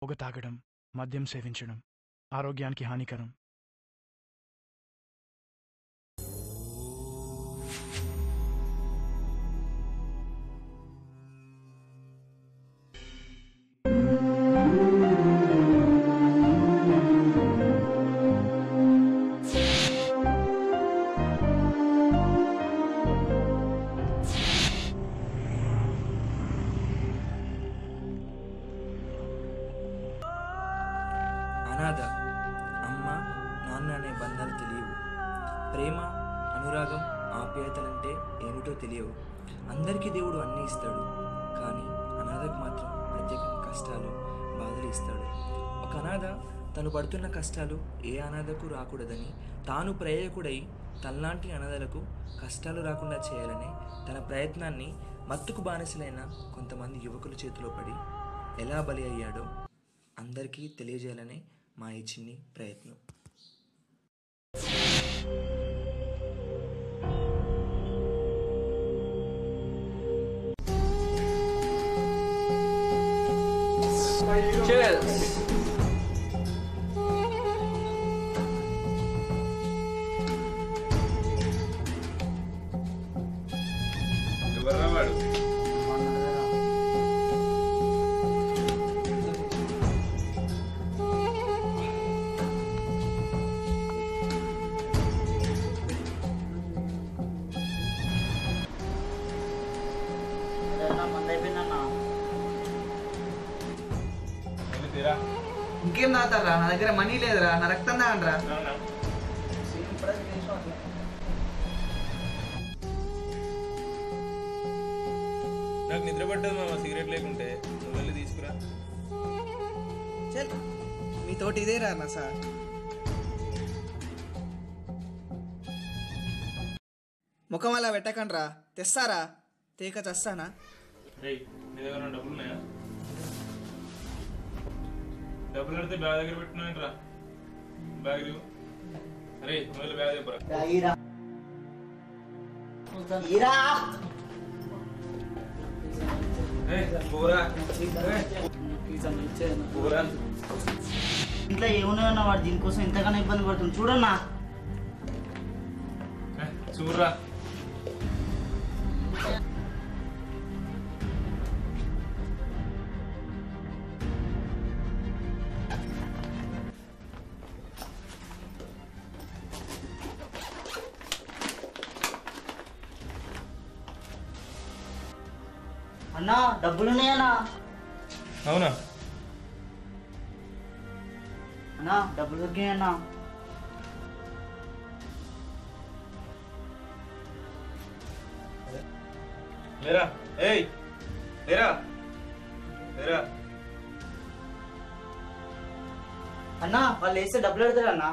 పొగ తాగడం, మద్యం సేవించడం ఆరోగ్యానికి హానికరం. అనాథ. అమ్మ నాన్న అనే బంధాలు తెలియవు. ప్రేమ, అనురాగం, ఆప్యాయతలంటే ఏమిటో తెలియవు. అందరికీ దేవుడు అన్నీ ఇస్తాడు, కానీ అనాథకు మాత్రం ప్రత్యేకంగా కష్టాలు, బాధలు ఇస్తాడు. ఒక అనాథ తను పడుతున్న కష్టాలు ఏ అనాథకు రాకూడదని తాను ప్రయోజకుడై తనలాంటి అనాథలకు కష్టాలు రాకుండా చేయాలని తన ప్రయత్నాన్ని మత్తుకు బానిసలైన కొంతమంది యువకుల చేతిలో పడి ఎలా బలి అయ్యాడో అందరికీ తెలియజేయాలనే మా ఈ చిన్ని ప్రయత్నం. వాడు ఇంకేం తాగుతారా? నా దగ్గర మనీ లేదురా, నా రక్తం తాగండిరా. నాకు నిద్ర పట్టదు మామ, సిగరెట్ లేకుంటే. నువ్వు వెళ్ళి తీసుకురా. చల్, మీతోటి ఇదేరా నా సార్. ముఖం అలా పెట్టకండ్రా, తెస్తారా? తేక చస్తానా? నీ దగ్గర డబ్బులు ఉన్నాయా? డబ్బులు కడితే బ్యాగ్ దగ్గర పెట్టినా బ్యాగ్ లేవు. అరే నువ్వు బ్యాగ్ చెప్పరా. ఇంట్లో ఏమున్నాయన్నా వాడు దీనికోసం ఎంతగానో ఇబ్బంది పడుతుంది చూడన్నా. చూడరా. అన్నా డబ్బులున్నాయన్నా. అవునా? అన్నా డబ్బులు దొరికినాయన్నా. లేరా. ఏయ్ లేరా లేరా. అన్నా వాళ్ళు వేస్తే డబ్బులు పెడతారు అన్నా.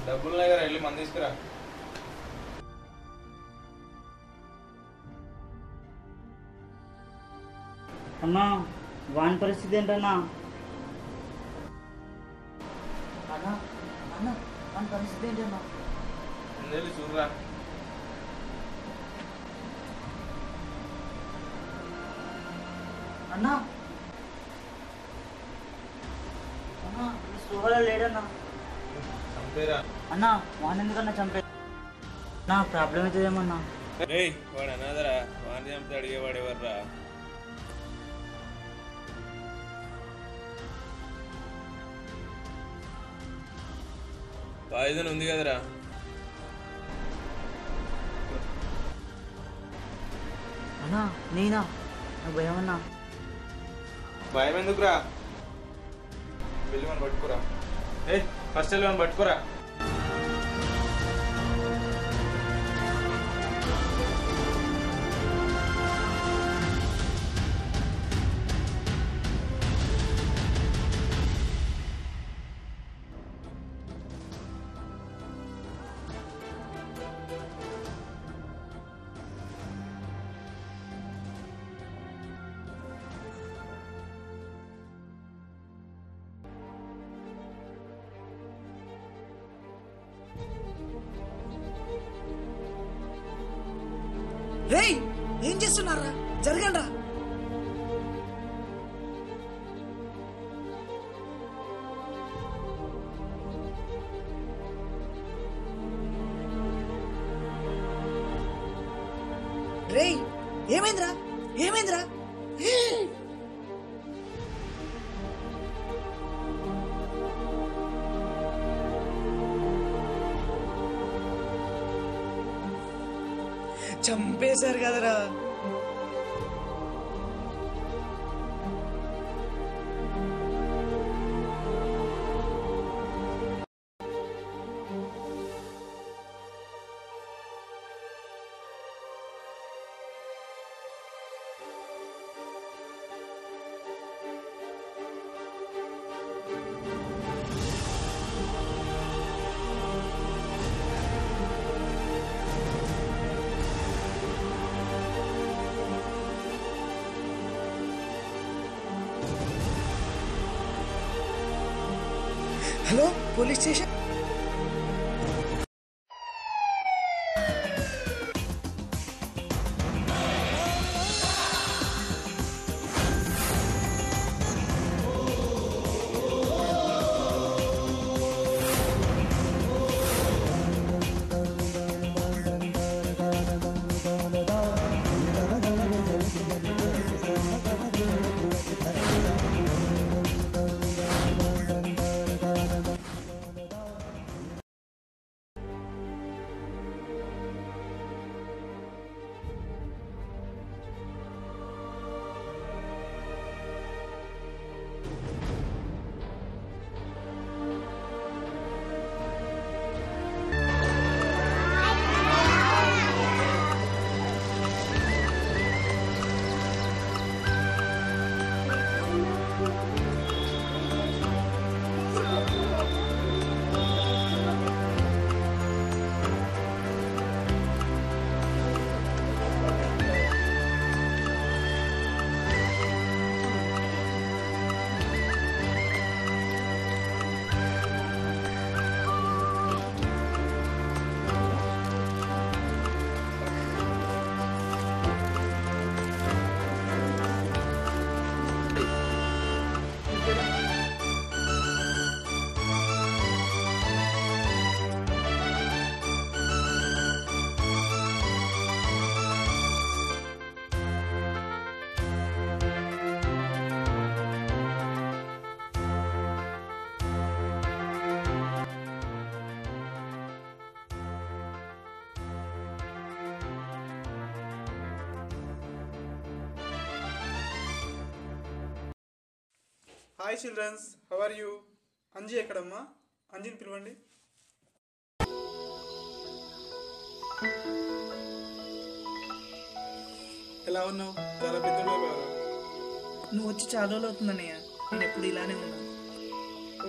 డబ్బులు ఉన్నాయి కదా, వెళ్ళి మంది తీసుకురా. అన్నా వాని పరిస్థితి ఏంటన్నా? అన్నా అన్నా వాని పరిస్థితి ఏంటన్నా? వెళ్ళి చూడరా. అన్నా అన్నా స్టోర్లో లేడన్నా. చంపేరా. అన్నా వాని ఎందుకన్నా చంపే? నా ప్రాబ్లం అవుతుందేమన్నా. రేయ్ వాడు అనాథరా, వాడిని చంపితే అడిగేవాడేవర్రా. పాయిజన్ ఉంది కదరా. అన్నా నేనా? నాకు భయం అన్నా. భయం ఎందుకురా, వెళ్ళి మనం పట్టుకురా. ఏ ఫస్ట్ వెళ్ళి మనం పట్టుకురా. రేయ్ ఏం చేస్తున్నారా? జరగండ్రా. ఏమైందిరా? చంపేశారు కదరా. Hello, police station. Hi childrens, how are you? Anji ఎక్కడమ్మా? అంజీని పిలవండి. ఎలా ఉన్నావు? చాలా పెద్దగా కాదు. నువ్వు వచ్చి చాలా రోజులు అవుతుందన్నయ్య. నేను ఎప్పుడు ఇలానే ఉన్నాను.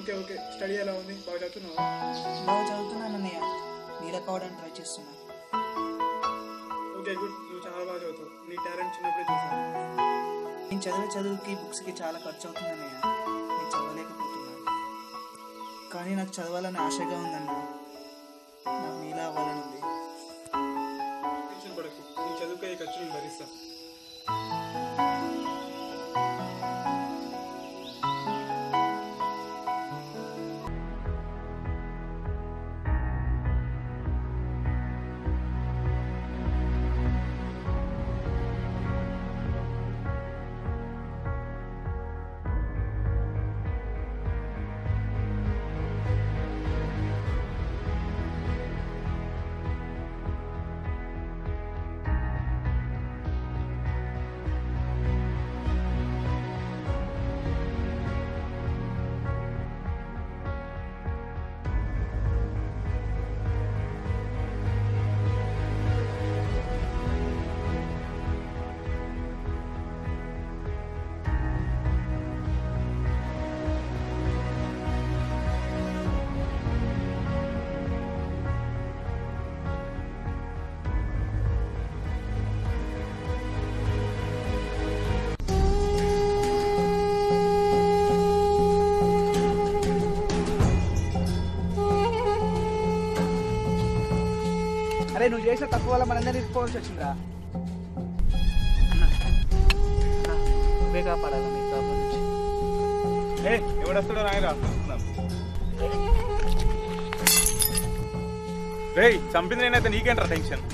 ఓకే ఓకే, స్టడీ ఎలా ఉంది? బాగా చదువుతున్నావా? బాగా చదువుతున్నాను అన్నయ్య. నీలా కావడానికి ట్రై చేస్తున్నా. ఓకే గుడ్, నువ్వు చాలా బాగా చదువుతావు. నీ టాలెంట్ చిన్నప్పుడే చూసాను. నేను చదివే చదువుకి బుక్స్కి చాలా ఖర్చు అవుతుందన్నయ్య. నేను చదవలేకపోతున్నాను. కానీ నాకు చదవాలని ఆశగా ఉందన్న. నాకు నీలా అవ్వాలని ఉంది. టెన్షన్ పడకు, నీ చదువుకే ఖర్చు నేను భరిస్తాను. అరే నువ్వు చేసిన తక్కువ వల్ల మనందరినీ తీసుకోవాల్సి వచ్చిందిరా. నువ్వే కాపాడాలి మీ ప్రాబ్లం నుంచి. ఎవడొస్తాడో రాయరా. రేయ్, చంపింది నేనైతే నీకేంట్రా టెన్షన్?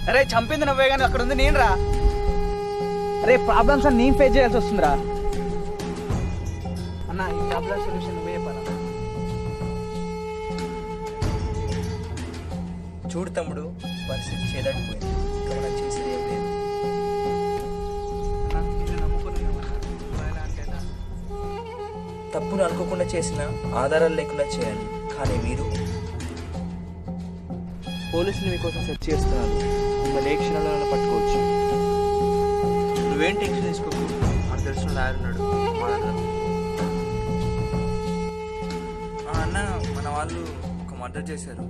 అరే చంపింది నువ్వే కానీ అక్కడ ఉంది నేను రా. రేపు ప్రాబ్లమ్స్ అన్ని నేను ఫేస్ చేయాల్సి వస్తుందిరా. అన్న ఈ ప్రాబ్లమ్ సొల్యూషన్ నువ్వే చెప్పాలన్నా. చూడు తమ్ముడు, పరిస్థితి చేదడిపోయింది. ఇంకా మనం చేసేది ఏం లేదు. అన్న నిన్ను నమ్ముకున్నాను ఎలా అంటే ఎలా? తప్పును అనుకోకుండా చేసిన ఆధారాలు లేకుండా చేయాలి. కానీ మీరు పోలీసులు మీకోసం సెర్చ్ చేస్తున్నారు. మిమ్మల్ని ఏ క్షణంలో పట్టుకోవచ్చు. నువ్వేం టెన్షన్ తీసుకోకు, మనకు తెలిసిన లాయర్ ఉన్నాడు, మాట్లాడదాం. అన్న, మన వాళ్ళు ఒక మర్డర్ చేశారు.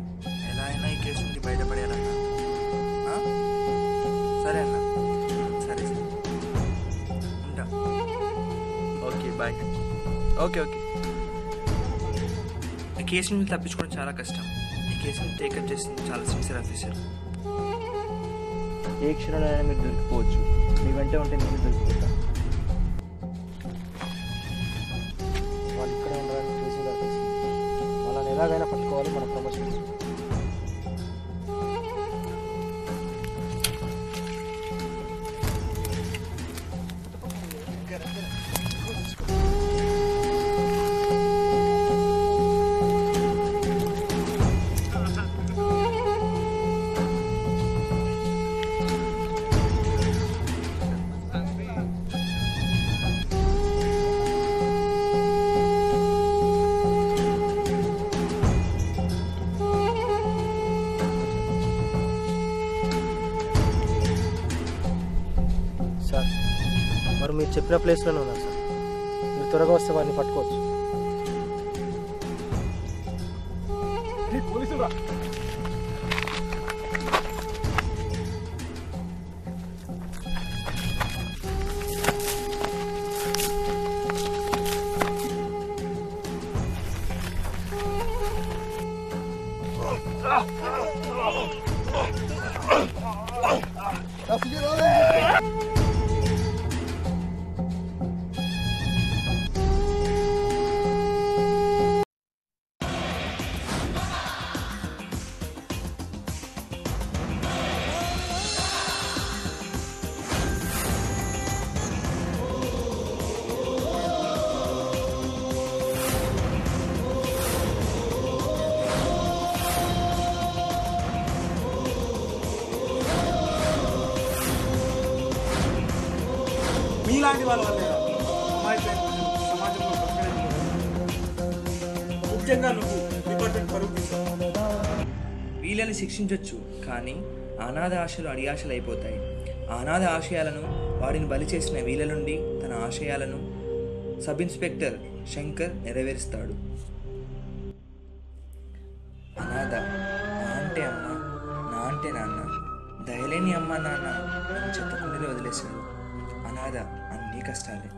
ఎలా అయినా ఈ కేసు నుండి బయటపడేయాలన్న. సరే అన్న, సరే సరే ఉంటా. Okay bye. Okay okay. ఈ కేసు నుంచి తప్పించుకోవడం చాలా కష్టం. ఈ కేసుని టేకప్ చేసింది చాలా సిన్సియర్ ఆఫీసర్. ఏ క్షణంలో అయినా మీరు దొరికిపోవచ్చు. మీ వెంటే ఉంటే నేను దొరికిపోతా. వాళ్ళు ఇక్కడ ఉండాలని కేసు దొరికేసి వాళ్ళని ఎలాగైనా పట్టుకోవాలి. మన ప్రమోషన్ సార్. మరి మీరు చెప్పిన ప్లేస్లోనే ఉన్నారు సార్. మీరు త్వరగా వస్తే వారిని పట్టుకోవచ్చు. మీలాంటి వాళ్ళ వల్లే సమాజంలో ముఖ్యంగా నువ్వు డిపార్ట్మెంట్ పరుగు తీసావు. వీళ్ళని శిక్షించవచ్చు, కానీ అనాథ ఆశలు అడియాశలు అయిపోతాయి. అనాథ ఆశయాలను వాడిని బలి చేసిన వీళ్ళ నుండి తన ఆశయాలను సబ్ ఇన్స్పెక్టర్ శంకర్ నెరవేరుస్తాడు. అనాథ, నా అంటే అమ్మ, నా అంటే నాన్న. దయలేని అమ్మ నాన్న నన్ను చెత్తకుండీలో వదిలేశాడు. అనాథ, అన్నీ కష్టాలే.